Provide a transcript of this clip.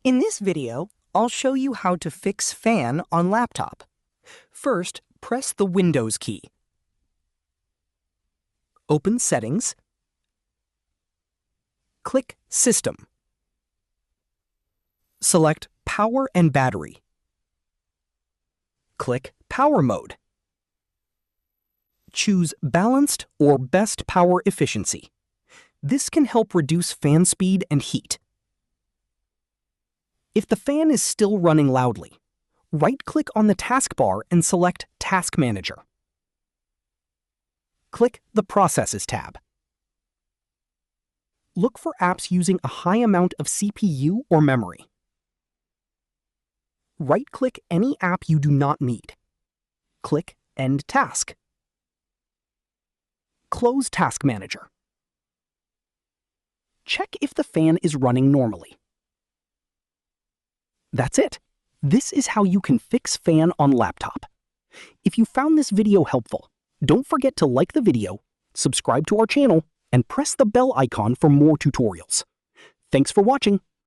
In this video, I'll show you how to fix fan on laptop. First, press the Windows key. Open Settings. Click System. Select Power and Battery. Click Power Mode. Choose Balanced or Best Power Efficiency. This can help reduce fan speed and heat. If the fan is still running loudly, right-click on the taskbar and select Task Manager. Click the Processes tab. Look for apps using a high amount of CPU or memory. Right-click any app you do not need. Click End Task. Close Task Manager. Check if the fan is running normally. That's it. This is how you can fix fan on laptop. If you found this video helpful, don't forget to like the video, subscribe to our channel, and press the bell icon for more tutorials. Thanks for watching.